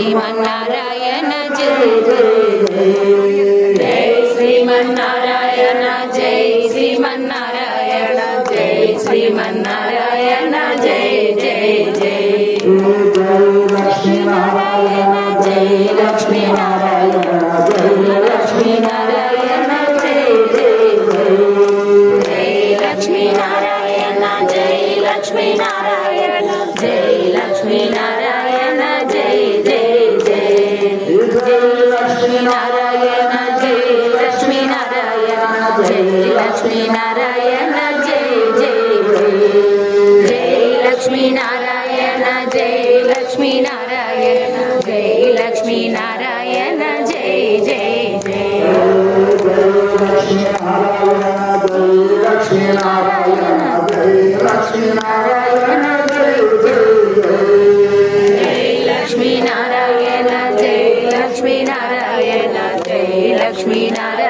Sriman Narayana Jai Jai Jai Sriman Narayana Jai Sriman Narayana Jai Sriman Narayana Jai Jai Jai Lakshmi Narayan Jai Lakshmi Narayan Jai Lakshmi Narayan Jai Jai Jai Lakshmi Narayan Jai Lakshmi Narayan Jai Lakshmi Narayan Jai Jai Jai Jai Lakshmi Narayan Jai Lakshmi Narayan Jai Lakshmi Narayan Jai Jai Jai Lakshmi Narayan Jai Lakshmi Narayan Jai Lakshmi Narayan Jai Jai Jai Lakshmi Narayan Jai Lakshmi Narayan Jai Lakshmi Narayan Jai Lakshmi Narayan Jai Lakshmi Narayan Jai Lakshmi Narayan